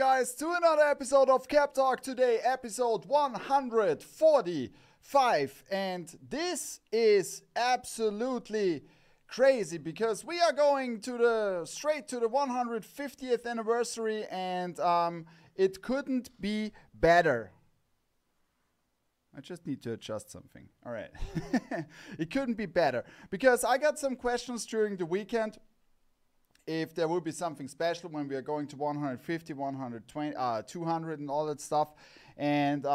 guys, to another episode of Cap Talk. Today, episode 145. And this is absolutely crazy because we are going to straight to the 150th anniversary, and it couldn't be better. I just need to adjust something. All right. It couldn't be better because I got some questions during the weekend if there will be something special when we are going to 150, 120, 200 and all that stuff. And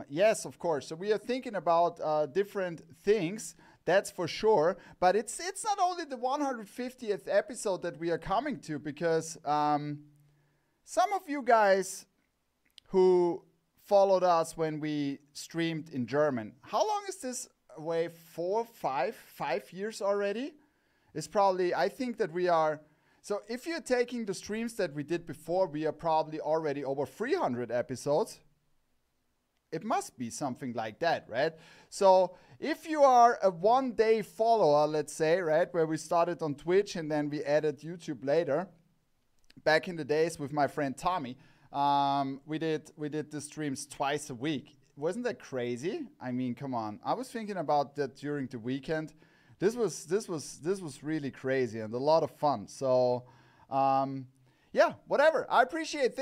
yes, of course. So we are thinking about different things, that's for sure. But it's not only the 150th episode that we are coming to, because some of you guys who followed us when we streamed in German, how long is this away? 5 years already? It's probably, I think that we are. So if you're taking the streams that we did before, we are probably already over 300 episodes. It must be something like that, right? So if you are a one-day follower, let's say, right, where we started on Twitch and then we added YouTube later, back in the days with my friend Tommy, we did the streams twice a week. Wasn't that crazy? I mean, come on. I was thinking about that during the weekend. This was really crazy and a lot of fun. So, yeah, whatever. I appreciate it.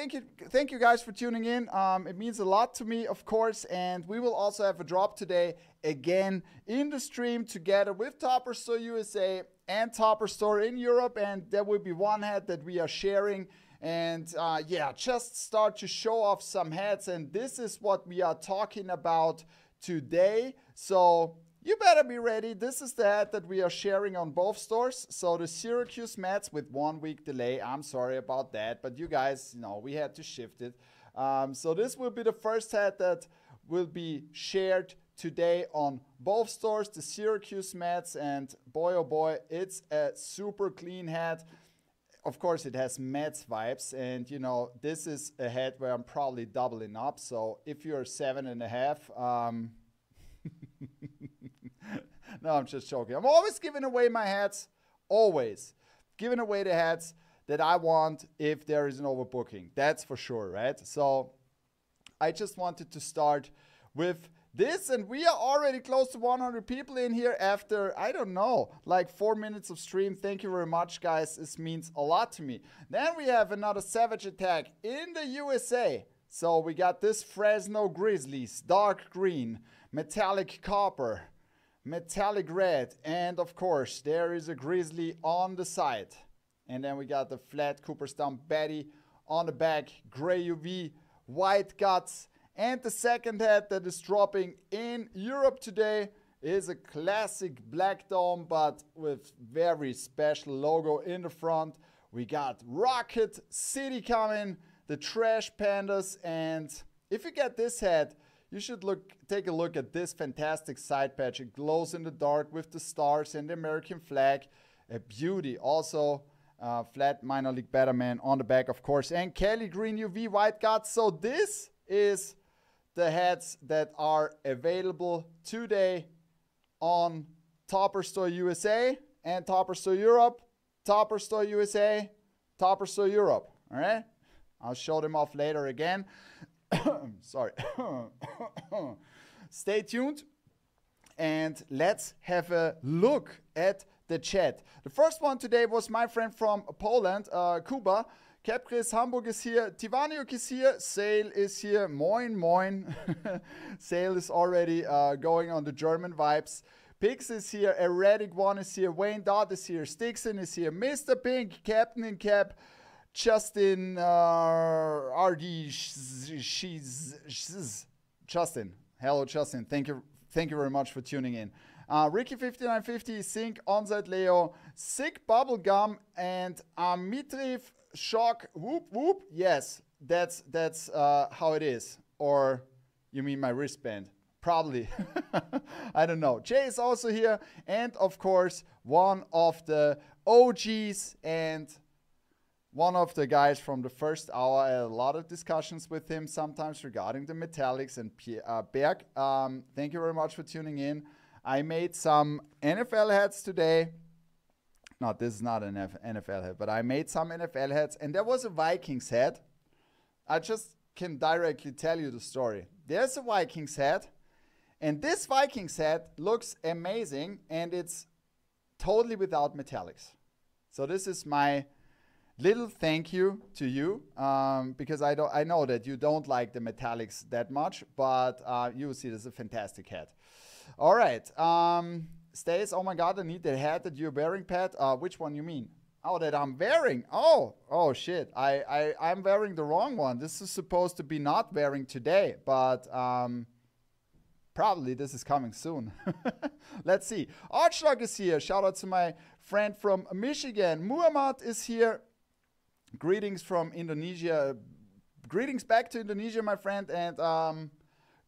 Thank you guys for tuning in. It means a lot to me, of course. And we will also have a drop today again in the stream together with Topper Store USA and Topper Store in Europe. And there will be one hat that we are sharing. And yeah, just start to show off some hats. And this is what we are talking about today. So you better be ready. This is the hat that we are sharing on both stores. So the Syracuse Mets with 1 week delay. I'm sorry about that, but you guys, we had to shift it. So this will be the first hat that will be shared today on both stores, the Syracuse Mets. And boy, oh boy, it's a super clean hat. Of course, it has Mets vibes. And, this is a hat where I'm probably doubling up. So if you're 7.5, no, I'm just joking. I'm always giving away my hats. Always giving away the hats that I want if there is an overbooking. That's for sure, right? So I just wanted to start with this. And we are already close to 100 people in here after, I don't know, like 4 minutes of stream. Thank you very much, guys. This means a lot to me. Then we have another Savage Attack in the USA. So we got this Fresno Grizzlies, dark green, metallic copper, metallic red, and of course there is a grizzly on the side. And then we got the flat Cooperstown Betty on the back, gray UV, white guts. And the second hat that is dropping in Europe today is a classic black dome, but with very special logo in the front. We got Rocket City coming, the Trash Pandas. And if you get this hat, you should take a look at this fantastic side patch. It glows in the dark with the stars and the American flag. A beauty. Also, flat minor league Batman on the back, of course. And Kelly Green UV white guts. So this is the hats that are available today on Topper Store USA and Topper Store Europe. Topper Store USA, Topper Store Europe. All right? I'll show them off later again. Sorry. Stay tuned and let's have a look at the chat. The first one today was my friend from Poland, Kuba. Capris Hamburg is here. Tivaniuk is here. Sale is here. Moin, moin. Sale is already going on the German vibes. Pix is here. Erratic One is here. Wayne Dodd is here. Stixon is here. Mr. Pink, Captain in Cap. Justin, RD, Justin. Hello, Justin. Thank you very much for tuning in. Ricky5950, Sync, Onsite Leo, Sick Bubblegum, and Mitriv Shock. Whoop whoop. Yes, that's how it is. Or you mean my wristband? Probably. I don't know. Jay is also here, and of course one of the OGs and one of the guys from the first hour. I had a lot of discussions with him sometimes regarding the metallics. And Berg, thank you very much for tuning in. I made some NFL hats today. No, this is not an NFL hat, but I made some NFL hats. And there was a Vikings hat I just can directly tell you the story. There's a Vikings hat, and this Vikings hat looks amazing, and it's totally without metallics. So this is my little thank you to you, because I know that you don't like the metallics that much, but you will see this is a fantastic hat. All right, Stace, oh my God, I need the hat that you're wearing, Pat. Which one you mean? Oh, that I'm wearing. Oh shit. I'm wearing the wrong one. This is supposed to be not wearing today, but probably this is coming soon. Let's see. Archdog is here. Shout out to my friend from Michigan. Muhammad is here. Greetings from Indonesia. Greetings back to Indonesia, my friend. And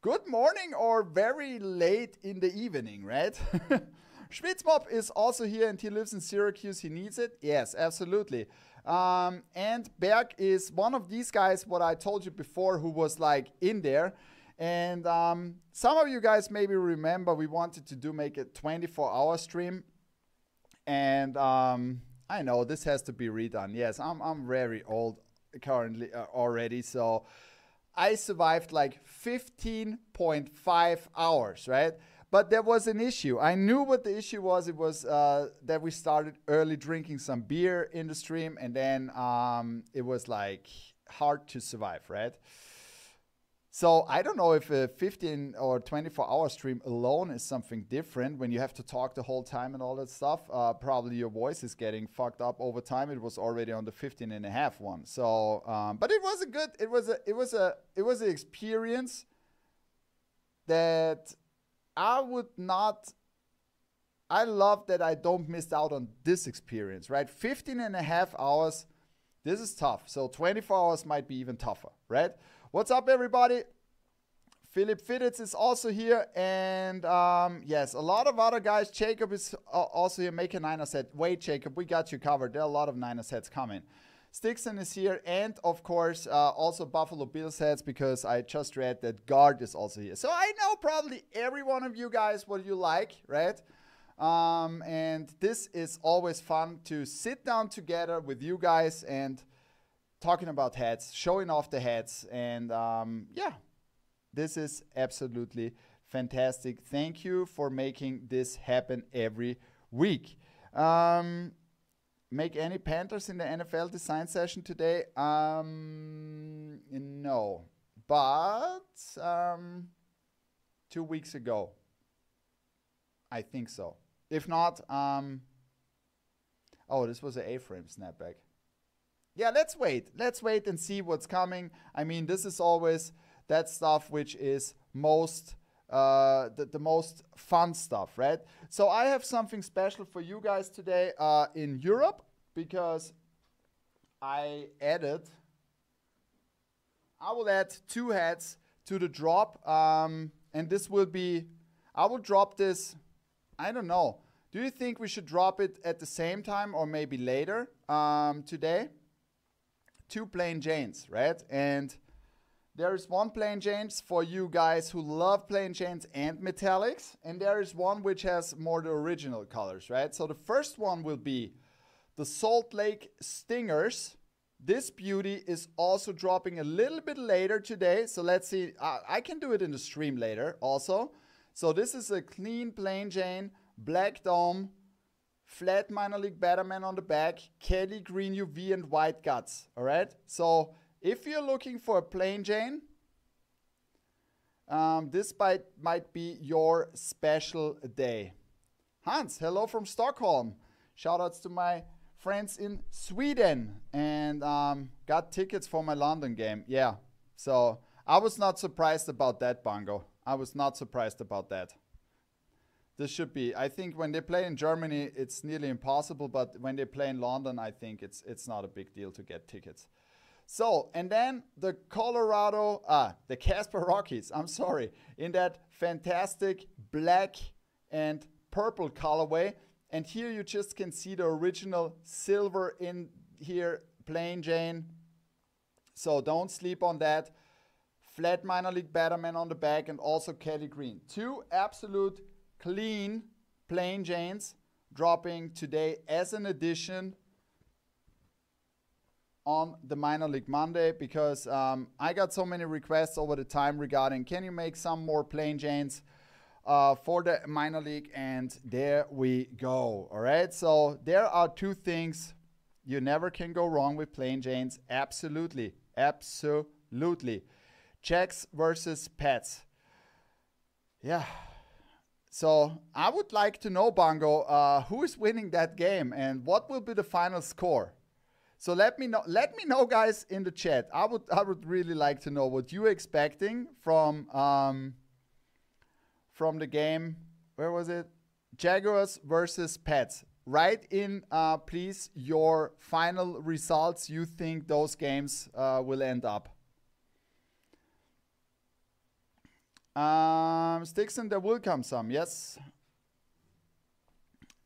good morning or very late in the evening, right? Schwitzmob is also here, and he lives in Syracuse. He needs it. Yes, absolutely. And Berg is one of these guys, what I told you before, who was like in there. And some of you guys maybe remember we wanted to make a 24-hour stream. And I know this has to be redone. Yes, I'm very old currently already. So I survived like 15.5 hours, right? But there was an issue. I knew what the issue was. It was that we started early drinking some beer in the stream, and then it was like hard to survive, right? So I don't know if a 15 or 24-hour stream alone is something different when you have to talk the whole time and all that stuff. Probably your voice is getting fucked up over time. It was already on the 15.5 one. So, but it was a good. It was an experience that I would not. I love that I don't miss out on this experience, right? 15.5 hours. This is tough. So 24 hours might be even tougher, right? What's up, everybody? Philip Fittitz is also here. And yes, a lot of other guys. Jacob is also here. Make a Niner set. Wait, Jacob, we got you covered. There are a lot of Niner sets coming. Stixon is here. And, of course, also Buffalo Bills sets, because I just read that Guard is also here. So I know probably every one of you guys what you like, right? And this is always fun to sit down together with you guys and talking about hats, showing off the hats, and yeah, this is absolutely fantastic. Thank you for making this happen every week. Make any Panthers in the NFL design session today? No, but 2 weeks ago, I think so. If not, oh, this was an A-frame snapback. Yeah, let's wait. Let's wait and see what's coming. I mean, this is always that stuff which is most the most fun stuff, right? So I have something special for you guys today in Europe, because I will add 2 hats to the drop, and this will be, I will drop this, I don't know. Do you think we should drop it at the same time or maybe later today? 2 plain Janes, right? And there is one plain Janes for you guys who love plain Janes and metallics, and there is one which has more the original colors, right? So the first one will be the Salt Lake Stingers. This beauty is also dropping a little bit later today. So let's see. I can do it in the stream later also. So this is a clean plain Jane, black dome, flat minor league Batman on the back, Kelly green UV, and white guts. All right. So if you're looking for a plain Jane, this might be your special day. Hans, hello from Stockholm. Shout outs to my friends in Sweden, and got tickets for my London game. Yeah. So I was not surprised about that, Bongo. I was not surprised about that. This should be, I think when they play in Germany, it's nearly impossible, but when they play in London, I think it's not a big deal to get tickets. So, and then the the Casper Rockies, I'm sorry, in that fantastic black and purple colorway. And here you just can see the original silver in here, plain Jane. So don't sleep on that. Flat minor league Batman on the back, and also Kelly green. 2 absolute clean plain Janes dropping today as an addition on the Minor League Monday, because I got so many requests over the time regarding, can you make some more Plain Janes for the Minor League? And there we go. All right, so there are two things you never can go wrong with Plain Janes. Absolutely, absolutely. Checks versus pets. Yeah. So I would like to know, Bongo, who is winning that game and what will be the final score. So let me know, guys, in the chat. I would really like to know what you're expecting from the game. Where was it? Jaguars versus Pets. Write in, please, your final results you think those games will end up. Stixon, there will come some, yes.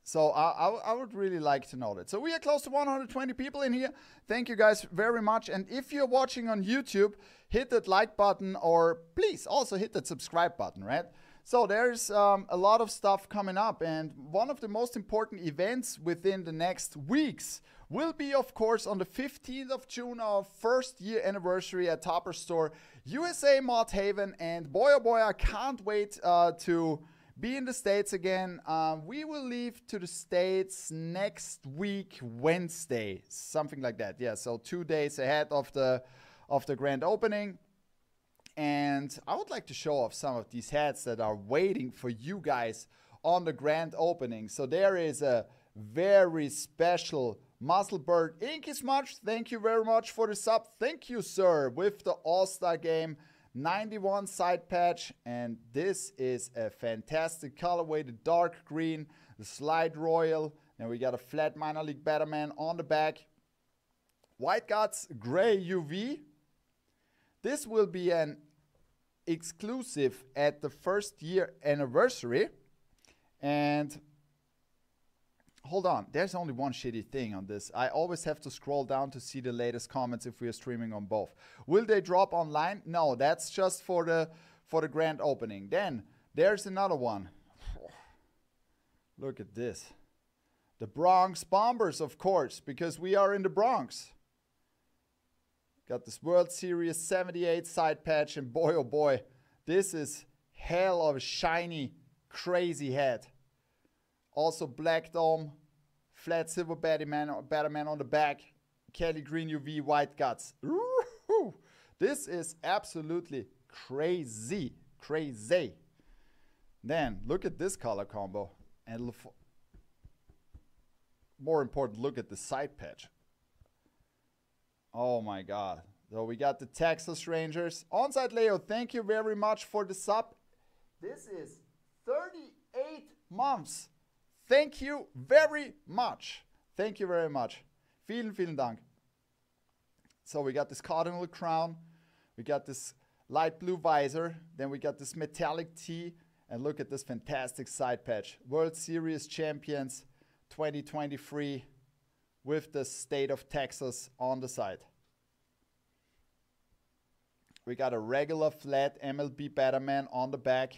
So I would really like to know that. So we are close to 120 people in here. Thank you guys very much. And if you're watching on YouTube, hit that like button, or please also hit that subscribe button, right? So there's a lot of stuff coming up. And one of the most important events within the next weeks will be, of course, on the 15th of June, our first year anniversary at Topper Store USA Mod Haven. And boy, oh boy, I can't wait to be in the States again. We will leave to the States next week, Wednesday, something like that. Yeah, so 2 days ahead of the grand opening. And I would like to show off some of these hats that are waiting for you guys on the grand opening. So there is a very special Musselbird Inky Smudge. Thank you very much for the sub. Thank you, sir, with the All-Star Game 91 side patch. And this is a fantastic colorway, the dark green, the Slide Royal. And we got a flat Minor League Batman on the back. White Guts Gray UV. This will be an exclusive at the first year anniversary. And hold on, there's only one shitty thing on this. I always have to scroll down to see the latest comments if we are streaming on both. Will they drop online? No, that's just for the grand opening. Then there's another one. Look at this. The Bronx Bombers, of course, because we are in the Bronx. Got this World Series 78 side patch, and boy, oh boy, this is hell of a shiny, crazy hat. Also Black Dome, flat silver Batman on the back, Kelly Green UV, White Guts. Ooh, this is absolutely crazy, crazy. Then look at this color combo, and more important, look at the side patch. Oh my God. So we got the Texas Rangers. Onside Leo, thank you very much for the sub. This is 38 months. Thank you very much. Thank you very much. Vielen Dank. So we got this Cardinal Crown. We got this light blue visor. Then we got this metallic tee. And look at this fantastic side patch. World Series Champions 2023. With the state of Texas on the side. We got a regular flat MLB Batman on the back.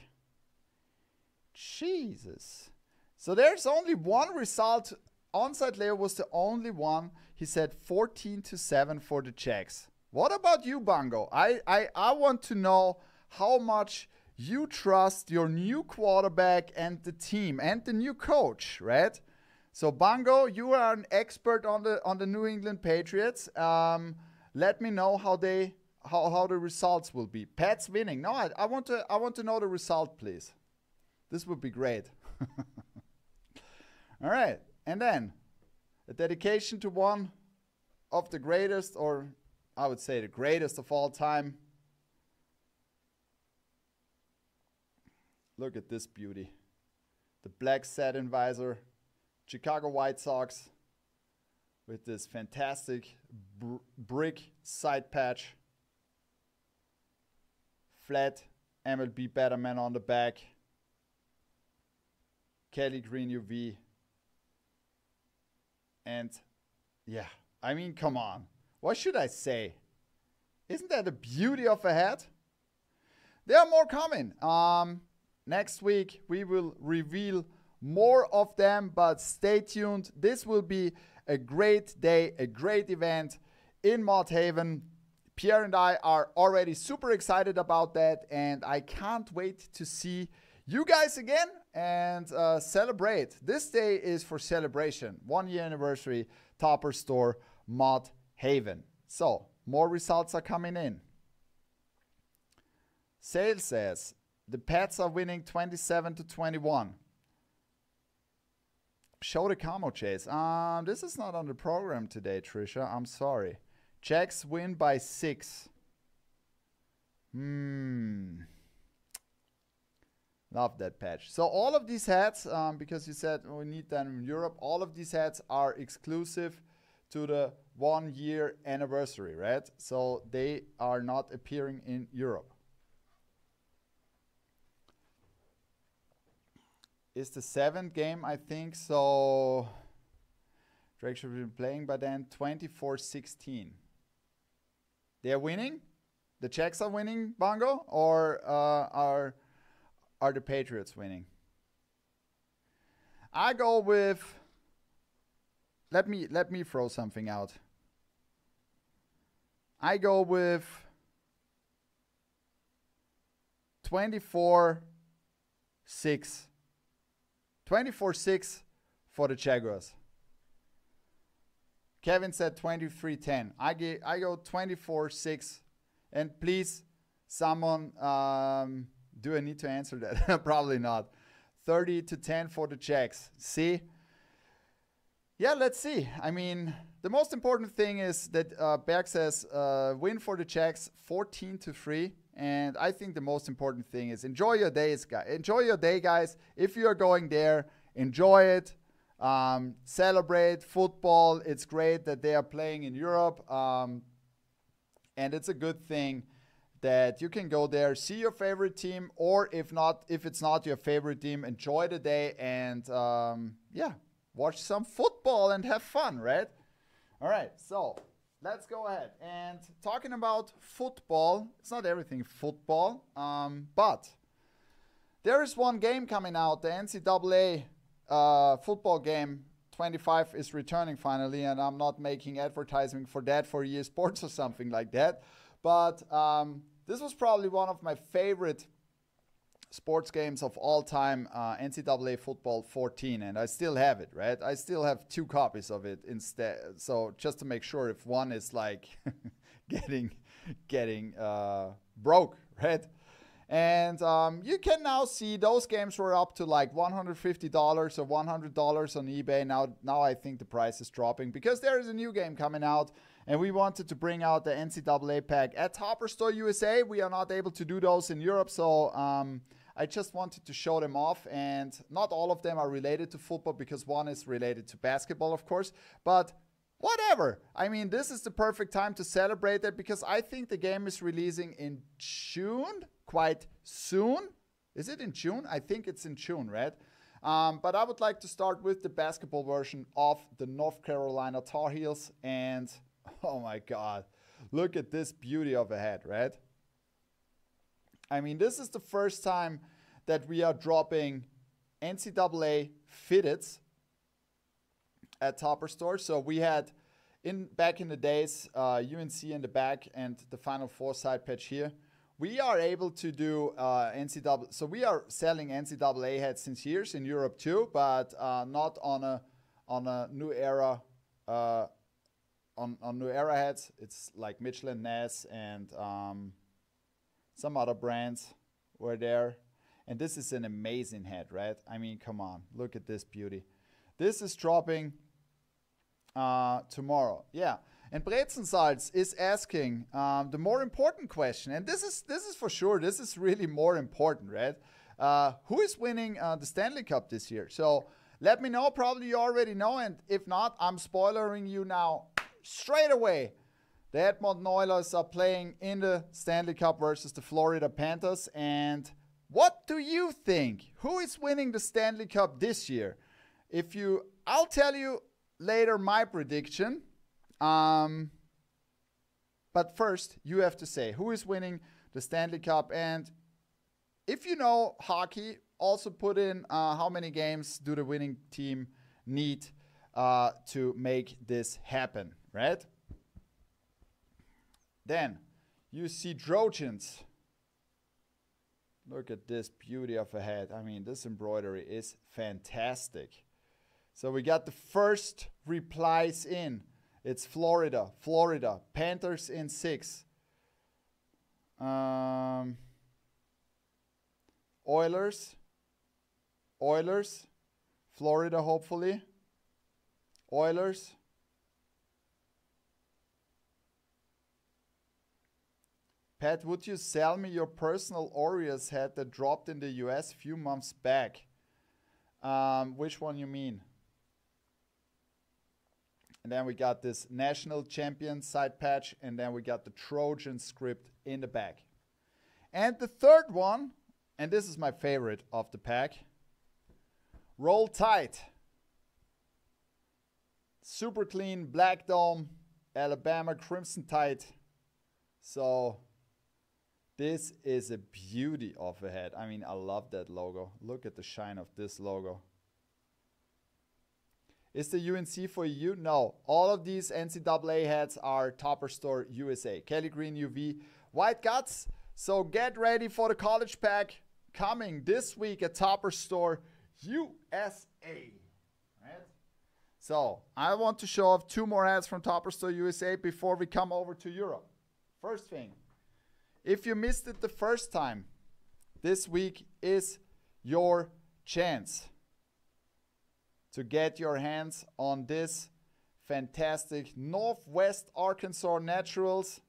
Jesus. So there's only one result. Onside Leo was the only one. He said 14-7 for the Jacks. What about you, Bongo? I want to know how much you trust your new quarterback and the team and the new coach, right? So Bongo, you are an expert on the New England Patriots. Let me know how the results will be. Pats winning. No, I want to know the result, please. This would be great. All right, and then a dedication to one of the greatest, or I would say the greatest of all time. Look at this beauty. The black satin visor. Chicago White Sox with this fantastic brick side patch. Flat MLB Batman on the back. Kelly Green UV. And yeah, I mean, come on. What should I say? Isn't that the beauty of a hat? There are more coming. Next week we will reveal more of them, but stay tuned. This will be a great day, a great event in Mott Haven. Pierre and I are already super excited about that, and I can't wait to see you guys again and celebrate. This day is for celebration. 1 year anniversary, Topper Store, Mott Haven. So, more results are coming in. Sale says, the Pats are winning 27-21. Show the camo chase. This is not on the program today, Trisha. I'm sorry. Jacks win by 6. Love that patch. So all of these hats, because you said we need them in Europe, all of these hats are exclusive to the 1 year anniversary, right? So they are not appearing in Europe. It's the 7th game, I think. So Drake should be playing by then. 24-16. They're winning? The Czechs are winning, Bongo? Or are the Patriots winning? I go with... Let me throw something out. I go with 24-6. 24-6 for the Jaguars. Kevin said 23-10. I go 24-6. And please, someone, do I need to answer that? Probably not. 30-10 for the Jags. See? Yeah, let's see. I mean, the most important thing is that Berg says win for the Jags 14-3. And I think the most important thing is enjoy your days, guys. Enjoy your day, guys. If you are going there, enjoy it. Celebrate football. It's great that they are playing in Europe. And it's a good thing that you can go there, see your favorite team, or if it's not your favorite team, enjoy the day and watch some football and have fun, right? All right, so let's go ahead. And talking about football, it's not everything football, but there is one game coming out, the NCAA football game 25 is returning finally, and I'm not making advertising for that for EA Sports or something like that. But this was probably one of my favorite sports games of all time, NCAA Football 14, and I still have it, right? I still have 2 copies of it instead. So just to make sure if one is like getting broke, right? And you can now see those games were up to like $150 or $100 on eBay. Now I think the price is dropping because there is a new game coming out, and we wanted to bring out the NCAA pack at Topper Store USA. We are not able to do those in Europe, so I just wanted to show them off. And not all of them are related to football because one is related to basketball, of course, but whatever. I mean, this is the perfect time to celebrate that because I think the game is releasing in June, quite soon. Is it in June? I think it's in June, right? But I would like to start with the basketball version of the North Carolina Tar Heels. And, oh my God, look at this beauty of a head, right? I mean, this is the first time that we are dropping NCAA fitteds at Topper Store. So we had back in the days UNC in the back and the Final Four side patch here. We are able to do NCAA. So we are selling NCAA heads since years in Europe too, but not on a new era on new era heads. It's like Michelin Ness and some other brands were there. And this is an amazing head, right? I mean, come on, look at this beauty. This is dropping tomorrow. Yeah. And Brezensalz is asking the more important question, and this is for sure. This is really more important, right? Who is winning the Stanley Cup this year? So let me know. Probably you already know, and if not, I'm spoilering you now straight away. The Edmonton Oilers are playing in the Stanley Cup versus the Florida Panthers. And what do you think? Who is winning the Stanley Cup this year? I'll tell you later my prediction. But first, you have to say who is winning the Stanley Cup. And if you know hockey, also put in how many games do the winning team need to make this happen, right? Then you see Trojans. Look at this beauty of a hat. I mean, this embroidery is fantastic. So we got the first replies in. It's Florida, Florida. Panthers in 6. Oilers. Oilers. Florida, hopefully. Oilers. Pat, would you sell me your personal Orioles hat that dropped in the US a few months back? Which one you mean? And then we got this national champion side patch, and then we got the Trojan script in the back. And the third one, and this is my favorite of the pack, Roll Tide. Super clean, black dome, Alabama Crimson Tide. So this is a beauty of a hat. I mean, I love that logo. Look at the shine of this logo. Is the UNC for you? No. All of these NCAA hats are Topper Store USA. Kelly Green UV. White Guts. So get ready for the college pack coming this week at Topper Store USA. Right? So I want to show off 2 more hats from Topper Store USA before we come over to Europe. First thing. If you missed it the first time, this week is your chance to get your hands on this fantastic Northwest Arkansas Naturals.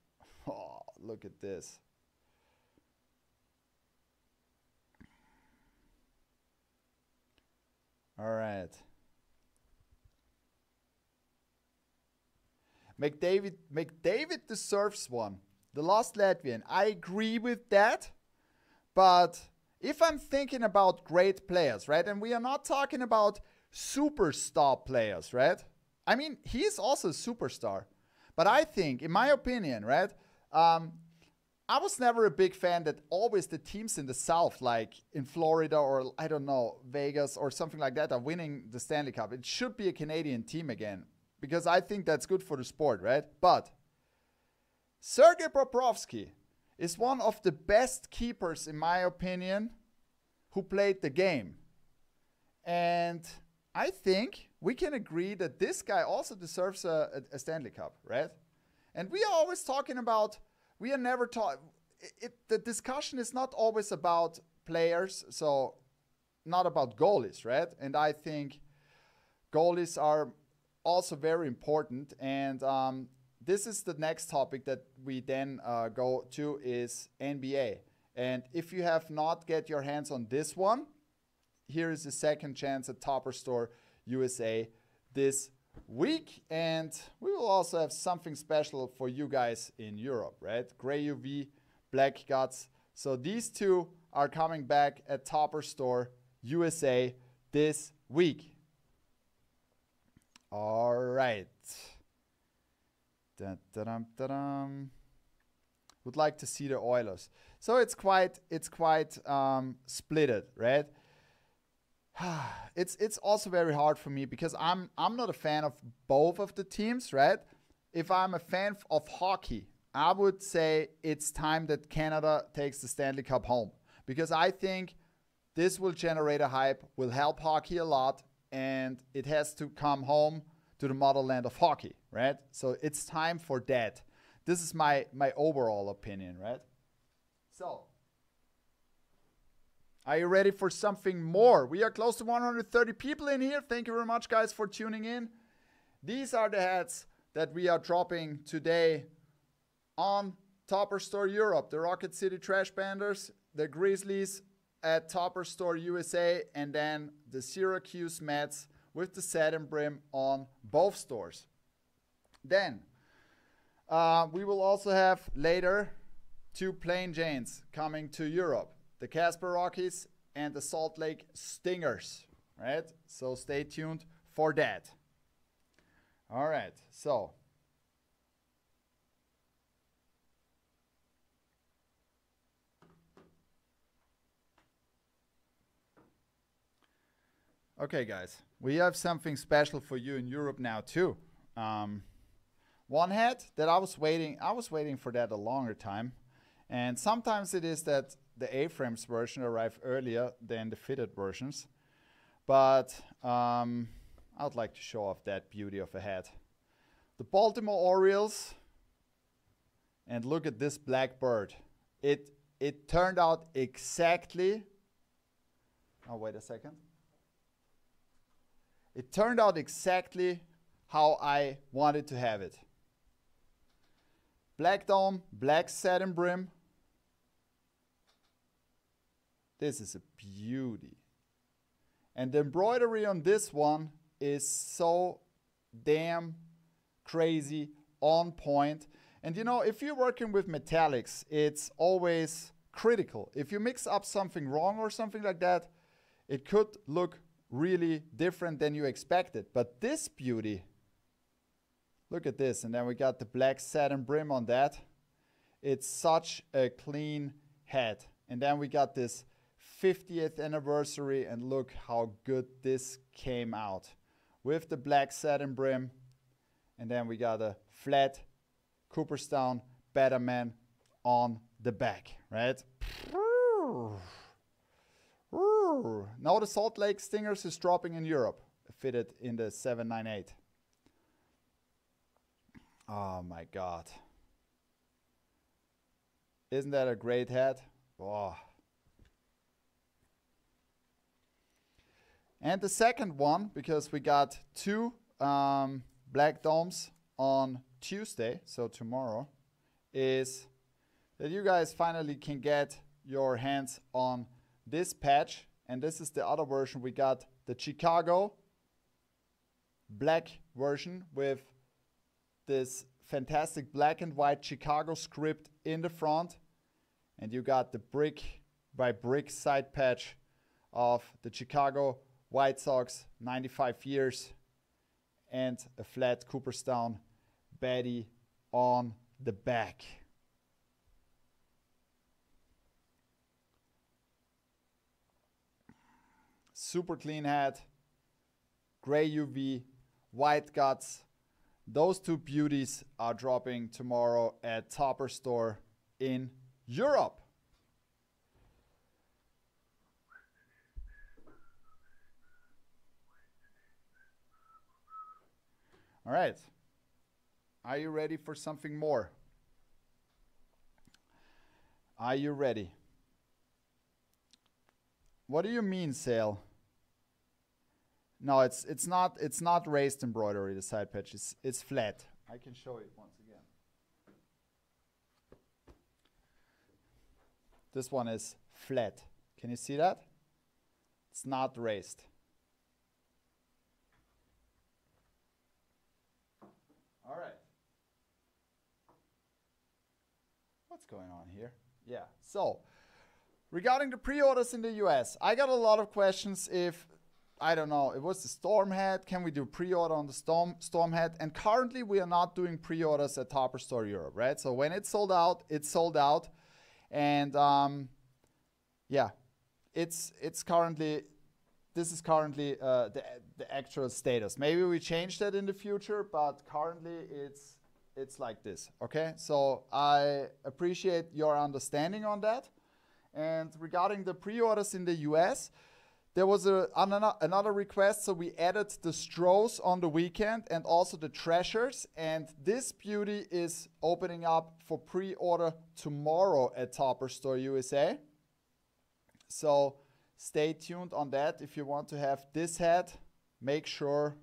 Oh, look at this. All right. McDavid deserves one. The Lost Latvian. I agree with that. But if I'm thinking about great players, right? And we are not talking about superstar players, right? I mean, he is also a superstar. But I think, in my opinion, right? I was never a big fan that always the teams in the South, like in Florida or, I don't know, Vegas or something like that, are winning the Stanley Cup. It should be a Canadian team again. Because I think that's good for the sport, right? But Sergei Bobrovsky is one of the best keepers, in my opinion, who played the game. And I think we can agree that this guy also deserves a Stanley Cup, right? And we are always talking about, we are never taught, the discussion is not always about players, so not about goalies, right? And I think goalies are also very important. And this is the next topic that we then go to is NBA. And if you have not get your hands on this one, here is the second chance at Topper Store USA this week. And we will also have something special for you guys in Europe, right? Gray UV, Black Guts. So these 2 are coming back at Topper Store USA this week. All right. Dun-dun-dun-dun. Would like to see the Oilers. So it's quite splitted, right? It's also very hard for me because I'm not a fan of both of the teams, right? If I'm a fan of hockey, I would say it's time that Canada takes the Stanley Cup home because I think this will generate a hype, will help hockey a lot, and it has to come home to the motherland of hockey, right? So it's time for that. This is my overall opinion, right? So, are you ready for something more? We are close to 130 people in here. Thank you very much, guys, for tuning in. These are the hats that we are dropping today on Topper Store Europe. The Rocket City Trash Banders, the Grizzlies at Topper Store USA, and then the Syracuse Mets with the satin brim on both stores. Then, we will also have later 2 Plain Janes coming to Europe. The Casper Rockies and the Salt Lake Stingers, right? So stay tuned for that. All right, so. Okay, guys, we have something special for you in Europe now too. One hat that I was waiting for that a longer time. And sometimes it is that the A-frames version arrive earlier than the fitted versions. But I'd like to show off that beauty of a hat. The Baltimore Orioles. And look at this black bird. It turned out exactly... Oh, wait a second. It turned out exactly how I wanted to have it. Black dome, black satin brim. This is a beauty. And the embroidery on this one is so damn crazy, on point. And you know, if you're working with metallics, it's always critical. If you mix up something wrong or something like that, it could look really different than you expected. But this beauty, look at this. And then we got the black satin brim on that. It's such a clean hat. And then we got this 50th anniversary, and look how good this came out with the black satin brim. And then we got a flat Cooperstown Betterman on the back, right? Now the Salt Lake Stingers is dropping in Europe, fitted in the 798. Oh my God. Isn't that a great hat? Oh. And the second one, because we got two black domes on Tuesday, so tomorrow, is that you guys finally can get your hands on this patch. And this is the other version. We got the Chicago black version with this fantastic black and white Chicago script in the front. And you got the brick by brick side patch of the Chicago White Sox, 95 years, and a flat Cooperstown Betty on the back. Super clean hat, gray UV, white guts. Those two beauties are dropping tomorrow at Topper Store in Europe. All right. Are you ready for something more? Are you ready? What do you mean, Sale? No, it's not raised embroidery, the side patch. It's flat. I can show it once again. This one is flat. Can you see that? It's not raised. All right. What's going on here? Yeah. So, regarding the pre-orders in the US, I got a lot of questions if, I don't know, it was the Storm hat. Can we do pre-order on the Storm hat? And currently we are not doing pre-orders at Topper Store Europe, right? So when it's sold out, it's sold out. And yeah, this is currently the actual status. Maybe we change that in the future, but currently it's like this, okay? So I appreciate your understanding on that. And regarding the pre-orders in the US, there was another request, so we added the Stros on the weekend and also the Treasures. And this beauty is opening up for pre-order tomorrow at Topper Store USA. So stay tuned on that. If you want to have this hat, make sure.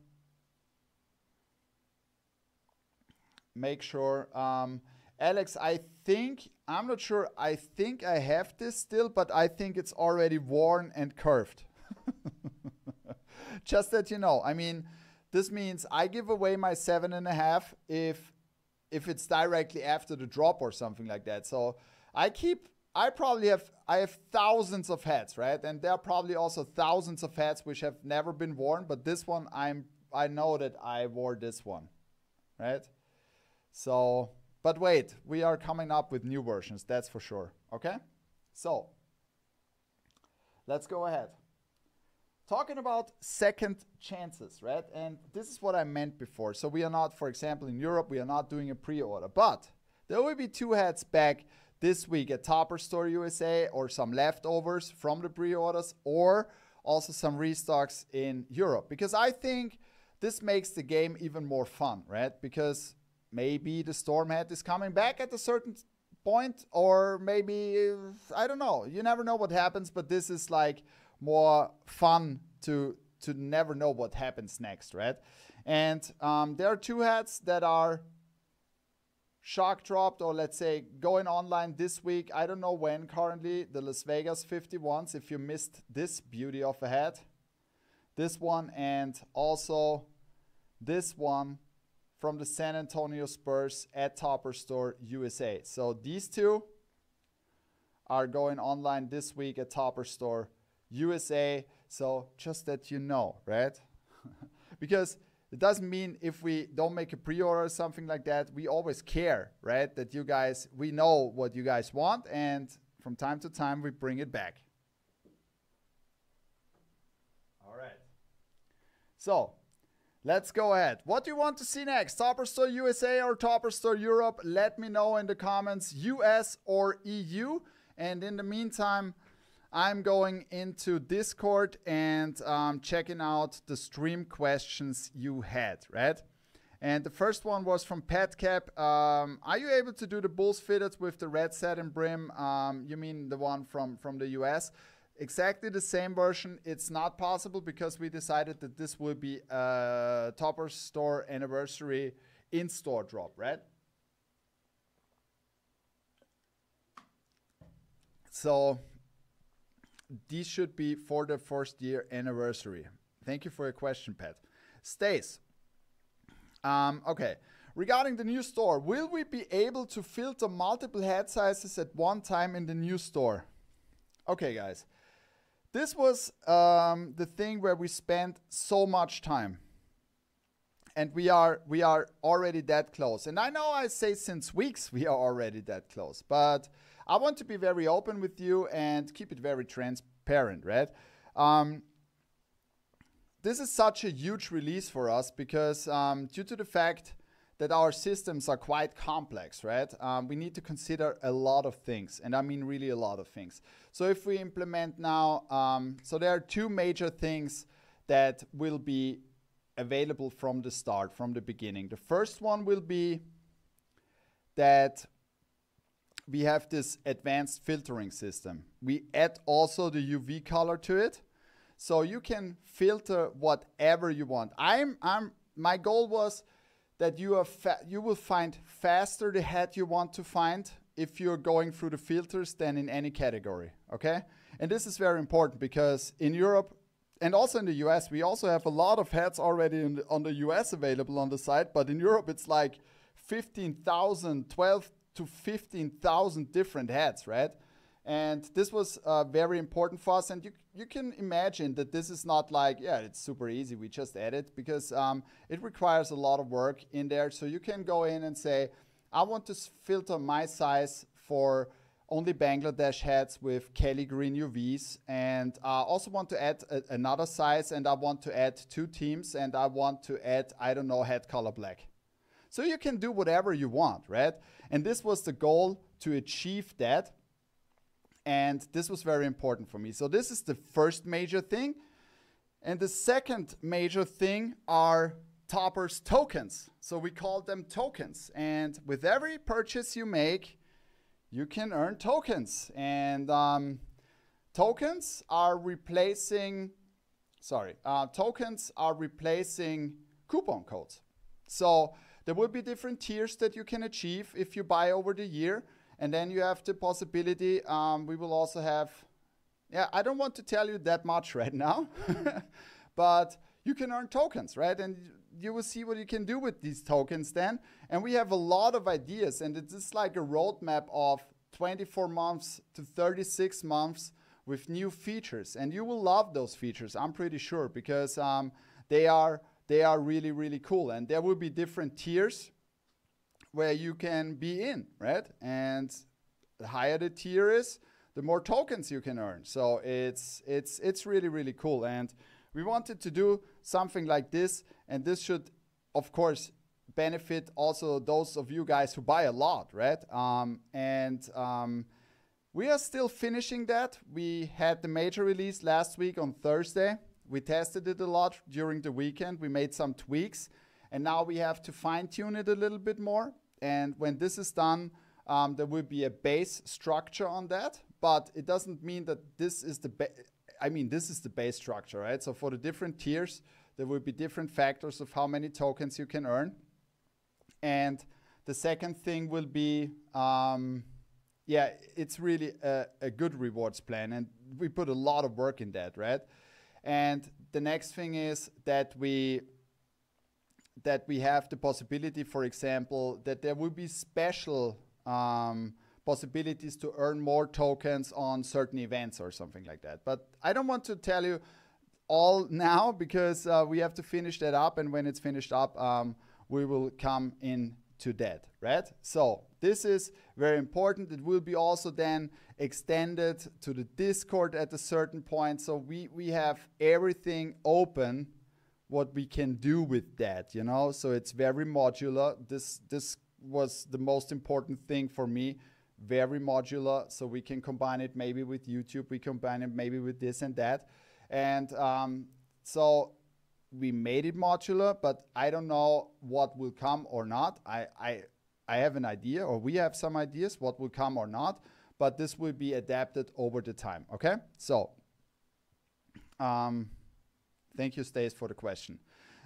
Alex, I'm not sure, I think I have this still, but I think it's already worn and curved. Just that you know. I mean, this means I give away my 7.5 if it's directly after the drop or something like that. So I have thousands of hats, right? And there are probably also thousands of hats which have never been worn, but this one I know that I wore this one, right? So, but wait, we are coming up with new versions, that's for sure, okay? So, let's go ahead. talking about second chances, right? And this is what I meant before. So we are not, for example, in Europe, we are not doing a pre-order, but there will be 2 heads back this week at Topper Store USA, or some leftovers from the pre-orders, or also some restocks in Europe. Because I think this makes the game even more fun, right? Because maybe the Stormhead is coming back at a certain point, or maybe, I don't know. You never know what happens, but this is like more fun to never know what happens next, right? And there are 2 heads that are shock dropped, or let's say going online this week. I don't know when currently. The Las Vegas 51s, if you missed this beauty of a hat. This one, and also this one from the San Antonio Spurs at Topper Store USA. So these 2 are going online this week at Topper Store USA. So just that you know, right? Because it doesn't mean if we don't make a pre-order or something like that, we always care, right? That you guys, we know what you guys want, and from time to time we bring it back. All right. So let's go ahead. What do you want to see next? Topper Store USA or Topper Store Europe? Let me know in the comments, US or EU. And in the meantime, I'm going into Discord and checking out the stream questions you had, right? And the first one was from PetCap. Are you able to do the Bulls fitted with the red satin brim? You mean the one from the US? Exactly the same version. It's not possible because we decided that this will be a Topper Store anniversary in-store drop, right? So these should be for the first year anniversary. Thank you for your question, Pat. Stace. Okay. Regarding the new store, will we be able to filter multiple head sizes at one time in the new store? Okay, guys. This was the thing where we spent so much time. And we are already that close. And I know I say since weeks we are already that close. But I want to be very open with you and keep it very transparent, right? This is such a huge release for us because due to the fact that our systems are quite complex, right? We need to consider a lot of things, and I mean really a lot of things. So if we implement now, so there are 2 major things that will be available from the start, from the beginning. The first one will be that we have this advanced filtering system. We add also the UV color to it, so you can filter whatever you want. My goal was that you will find faster the hat you want to find if you're going through the filters than in any category, okay? And this is very important because in Europe and also in the US, we also have a lot of hats already on the US available on the site, but in Europe it's like 15,000, 12 to 15,000 different hats, right? And this was very important for us. And you can imagine that this is not like, yeah, it's super easy, we just add it, because it requires a lot of work in there. So you can go in and say, I want to filter my size for only Bangladesh hats with Kelly Green UVs, and I also want to add another size, and I want to add 2 teams, and I want to add, I don't know, hat color black. So you can do whatever you want, right? And this was the goal, to achieve that. And this was very important for me. So this is the first major thing. And the second major thing are Topper's tokens. So we call them tokens. And with every purchase you make, you can earn tokens. And tokens are replacing coupon codes. So there will be different tiers that you can achieve if you buy over the year. And then you have the possibility, we will also have, I don't want to tell you that much right now, but you can earn tokens, right? And you will see what you can do with these tokens then. And we have a lot of ideas, and it's just like a roadmap of 24 months to 36 months with new features. And you will love those features, I'm pretty sure, because they are really, really cool. And there will be different tiers where you can be in, right? And the higher the tier is, the more tokens you can earn. So it's really, really cool. And we wanted to do something like this, and this should, of course, benefit also those of you guys who buy a lot, right? We are still finishing that. We had the major release last week on Thursday. We tested it a lot during the weekend. We made some tweaks, and now we have to fine-tune it a little bit more. And when this is done, there will be a base structure on that, but it doesn't mean that this is the this is the base structure, right? So for the different tiers, there will be different factors of how many tokens you can earn. And the second thing will be, it's really a good rewards plan, and we put a lot of work in that, right? And the next thing is that we have the possibility, for example, that there will be special possibilities to earn more tokens on certain events or something like that. But I don't want to tell you all now, because we have to finish that up, and when it's finished up, we will come into that, right? So this is very important. It will be also then extended to the Discord at a certain point. So we have everything open, what we can do with that, you know? So it's very modular. This was the most important thing for me, very modular. So we can combine it maybe with YouTube, we combine it maybe with this and that. And so we made it modular, but I don't know what will come or not. I have an idea, or we have some ideas what will come or not, but this will be adapted over the time, okay? So, thank you, Stace, for the question.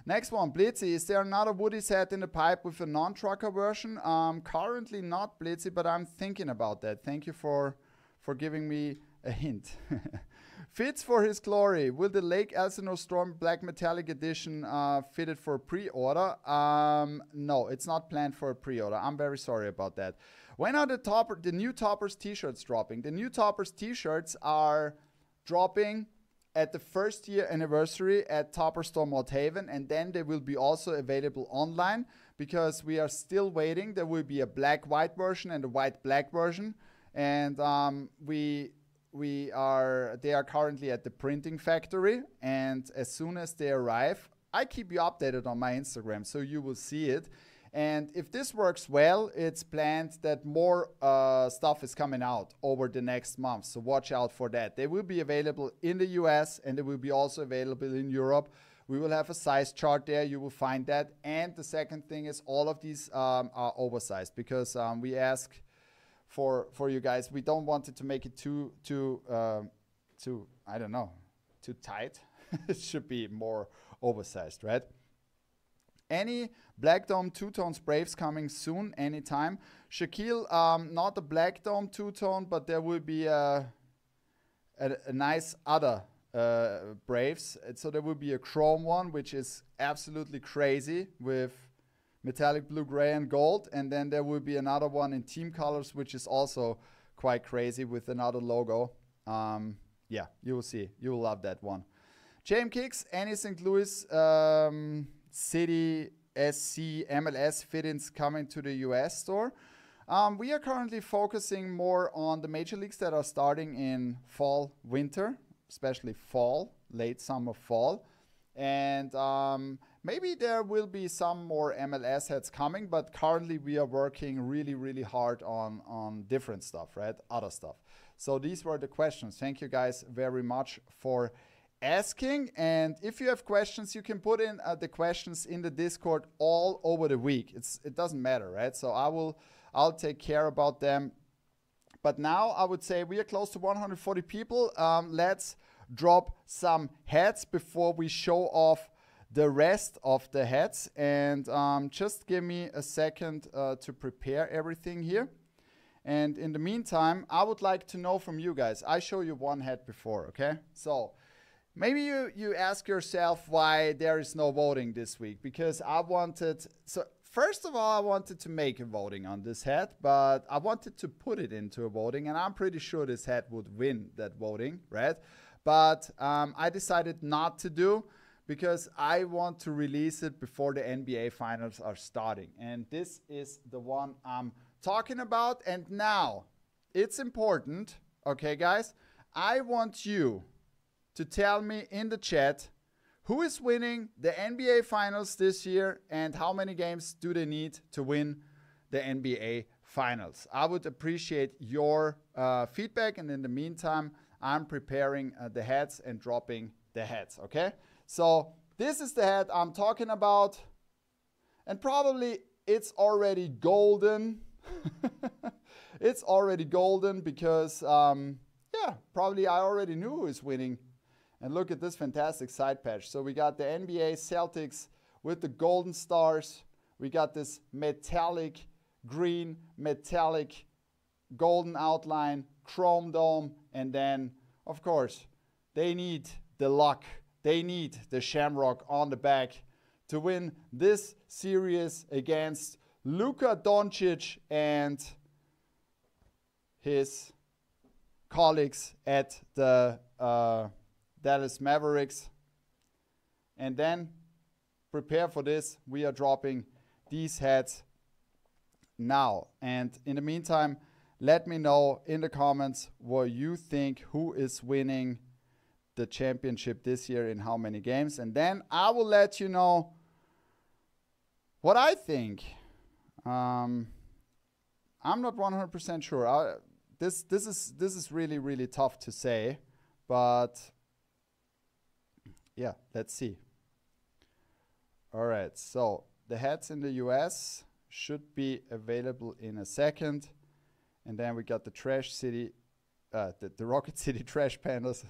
Next one, Blitzy, is there another Woody set in the pipe with a non-trucker version? Currently not, Blitzy, but I'm thinking about that. Thank you for giving me a hint. Fits for his glory. Will the Lake Elsinore Storm Black Metallic Edition fitted for pre-order? No, it's not planned for a pre-order. I'm very sorry about that. When are the new Toppers t-shirts dropping? The new Toppers t-shirts are dropping at the first year anniversary at Topper Store Mordhaven, and then they will be also available online, because we are still waiting. There will be a black-white version and a white-black version, and they are currently at the printing factory, and as soon as they arrive, I keep you updated on my Instagram, so you will see it. And if this works well, it's planned that more stuff is coming out over the next month, so watch out for that. They will be available in the US, and they will be also available in Europe. We will have a size chart there, you will find that. And the second thing is, all of these are oversized, because we ask for you guys. We don't want it to make it too I don't know, too tight. It should be more oversized, right? Any Black Dome two-tone Braves coming soon, anytime. Shaquille, not a Black Dome two-tone, but there will be a nice other Braves. So there will be a chrome one, which is absolutely crazy, with metallic blue, gray, and gold. And then there will be another one in team colors, which is also quite crazy, with another logo. Yeah, you will see. You will love that one. JM Kicks, any St. Louis City SC MLS fit-ins coming to the US store? We are currently focusing more on the major leagues that are starting in fall, winter, especially fall, late summer, fall. And maybe there will be some more MLS heads coming, but currently we are working really, really hard on different stuff, right? Other stuff. So these were the questions. Thank you guys very much for asking. And if you have questions, you can put in the questions in the Discord all over the week. It doesn't matter, right? So I'll take care about them. But now I would say we are close to 140 people. Let's drop some heads before we show off the rest of the heads. And just give me a second to prepare everything here. And in the meantime, I would like to know from you guys. I show you one head before, okay? So maybe you ask yourself why there is no voting this week. Because first of all, I wanted to make a voting on this head, but I wanted to put it into a voting, and I'm pretty sure this head would win that voting, right? But I decided not to do, because I want to release it before the NBA finals are starting. And this is the one I'm talking about. And now, it's important, okay guys? I want you to tell me in the chat who is winning the NBA Finals this year and how many games do they need to win the NBA Finals? I would appreciate your feedback, and in the meantime, I'm preparing the heads and dropping the heads, okay? So this is the head I'm talking about, and probably it's already golden. It's already golden because, yeah, probably I already knew who is winning. And look at this fantastic side patch. So we got the NBA Celtics with the golden stars. We got this metallic green, metallic golden outline, chrome dome. And then, of course, they need the luck. They need the shamrock on the back to win this series against Luka Doncic and his colleagues at the Dallas Mavericks. And then prepare for this. We are dropping these heads now. And in the meantime, let me know in the comments what you think, who is winning the championship this year in how many games. And then I will let you know what I think. I'm not 100% sure. This is really, really tough to say, but yeah, let's see. All right, so the heads in the US should be available in a second. And then we got the Trash City, the Rocket City Trash Pandas.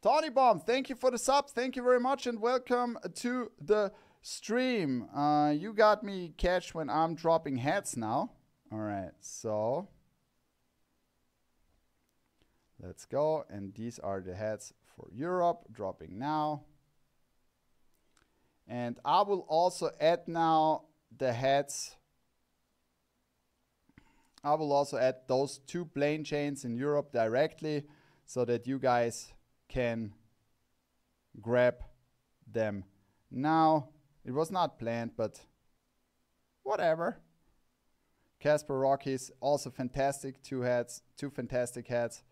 Tony Bomb, thank you for the sub. Thank you very much and welcome to the stream. You got me catch when I'm dropping heads now. All right, so let's go. And these are the heads for Europe, dropping now. And I will also add now the heads. I will also add those two plane chains in Europe directly so that you guys can grab them now. It was not planned, but whatever. Casper Rockies, also fantastic. Two fantastic heads.